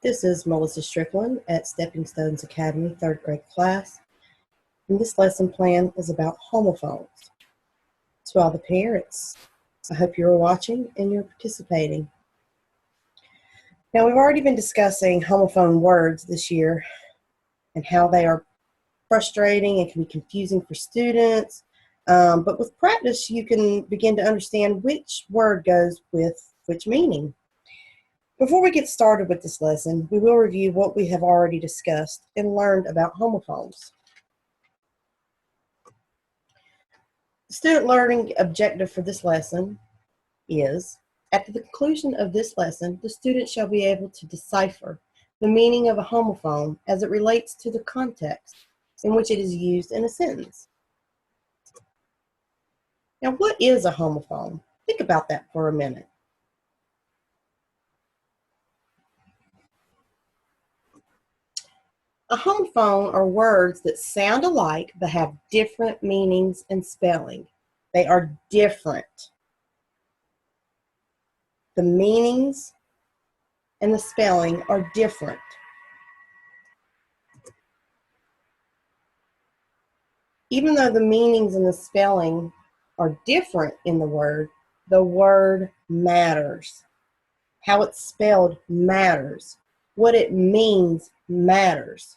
This is Melissa Strickland at Stepping Stones Academy, 3rd grade class, and this lesson plan is about homophones. To all the parents, I hope you're watching and you're participating. Now, we've already been discussing homophone words this year and how they are frustrating and can be confusing for students, but with practice you can begin to understand which word goes with which meaning. Before we get started with this lesson, we will review what we have already discussed and learned about homophones. The student learning objective for this lesson is, at the conclusion of this lesson, the student shall be able to decipher the meaning of a homophone as it relates to the context in which it is used in a sentence. Now, what is a homophone? Think about that for a minute. A homophone are words that sound alike but have different meanings and spelling. They are different. The meanings and the spelling are different. Even though the meanings and the spelling are different in the word matters. How it's spelled matters. What it means matters.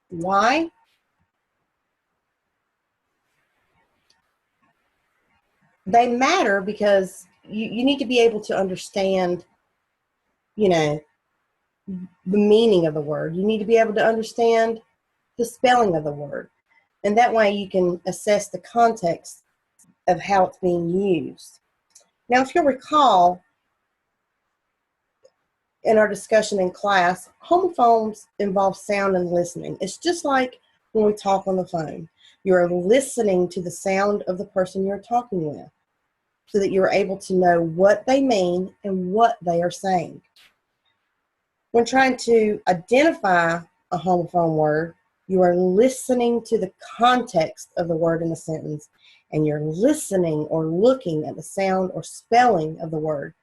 Why? They matter because you need to be able to understand, the meaning of the word. You need to be able to understand the spelling of the word. And that way you can assess the context of how it's being used. Now, if you'll recall, in our discussion in class, homophones involve sound and listening. It's just like when we talk on the phone. You're listening to the sound of the person you're talking with so that you're able to know what they mean and what they are saying. When trying to identify a homophone word, you are listening to the context of the word in the sentence, and you're listening or looking at the sound or spelling of the word.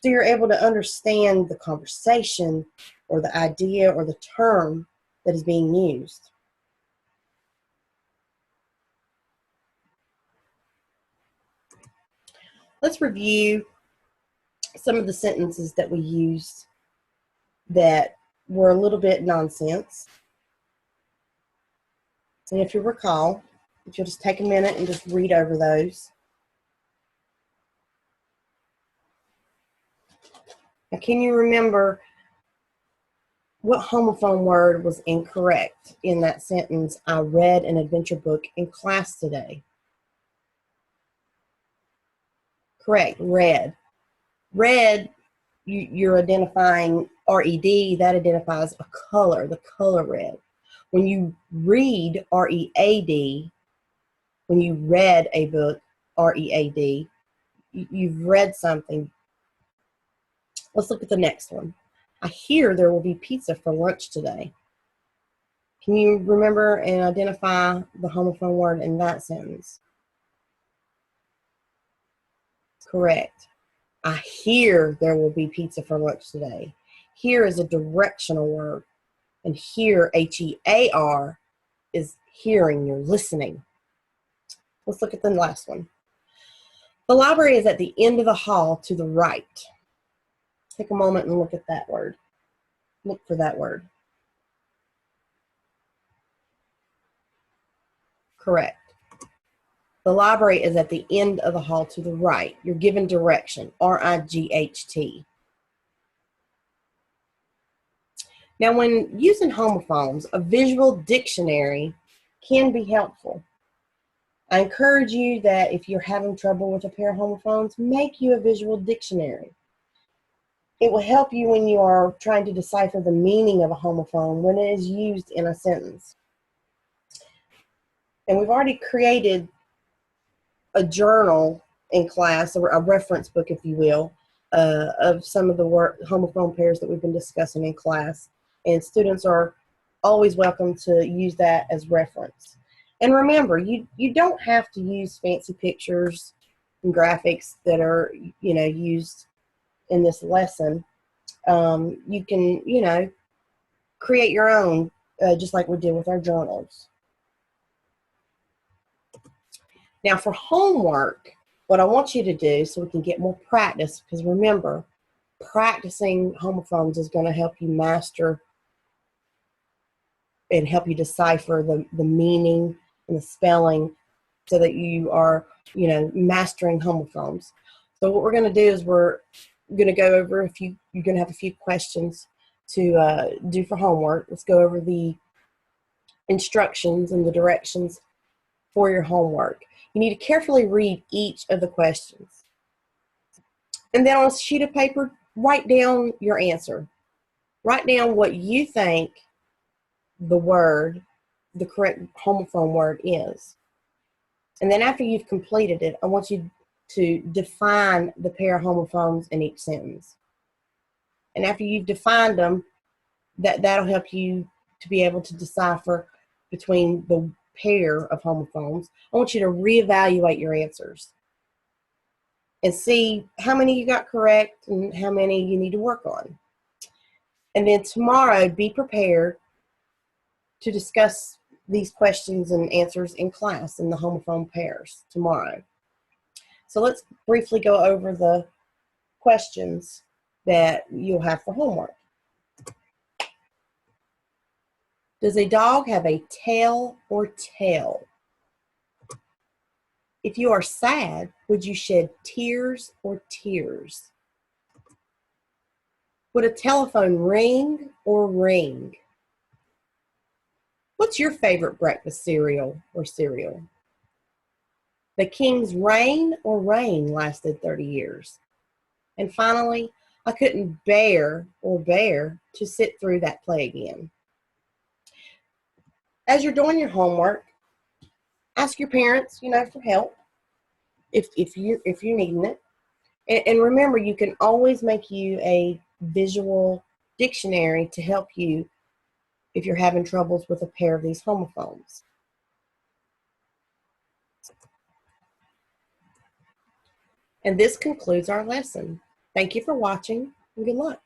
So you're able to understand the conversation or the idea or the term that is being used. Let's review some of the sentences that we used that were a little bit nonsense. And if you recall, if you'll just take a minute and just read over those. Now, can you remember what homophone word was incorrect in that sentence? I read an adventure book in class today. Correct, red. Red, you're identifying R-E-D, that identifies a color, the color red. When you read R-E-A-D, when you read a book, R-E-A-D, you've read something. Let's look at the next one. I hear there will be pizza for lunch today. Can you remember and identify the homophone word in that sentence? Correct. I hear there will be pizza for lunch today. Hear is a directional word. And hear, H-E-A-R, is hearing, you're listening. Let's look at the last one. The library is at the end of the hall to the right. Take a moment and look at that word. Look for that word. Correct. The library is at the end of the hall to the right. You're given direction, R-I-G-H-T. Now, when using homophones, a visual dictionary can be helpful. I encourage you that if you're having trouble with a pair of homophones, make you a visual dictionary. It will help you when you are trying to decipher the meaning of a homophone when it is used in a sentence. And we've already created a journal in class, or a reference book, if you will, of some of the homophone pairs that we've been discussing in class. And students are always welcome to use that as reference. And remember, you don't have to use fancy pictures and graphics that are used in this lesson. You can, create your own, just like we did with our journals. Now for homework, what I want you to do so we can get more practice, because remember, practicing homophones is going to help you master and help you decipher the meaning and the spelling so that you are, mastering homophones. So what we're going to do is we're going to go over you're going to have a few questions to do for homework. Let's go over the instructions and the directions for your homework. You need to carefully read each of the questions. And then on a sheet of paper, write down your answer. Write down what you think the correct homophone word is. And then after you've completed it, I want you to define the pair of homophones in each sentence. And after you've defined them, that'll help you to be able to decipher between the pair of homophones. I want you to reevaluate your answers and see how many you got correct and how many you need to work on. And then tomorrow, be prepared to discuss these questions and answers in class in the homophone pairs tomorrow. So let's briefly go over the questions that you'll have for homework. Does a dog have a tail or tail? If you are sad, would you shed tears or tears? Would a telephone ring or ring? What's your favorite breakfast cereal or cereal? The king's reign or reign lasted 30 years. And finally, I couldn't bear to sit through that play again. As you're doing your homework, ask your parents, for help if you're needing it. And remember, you can always make you a visual dictionary to help you if you're having troubles with a pair of these homophones. And this concludes our lesson. Thank you for watching, and good luck.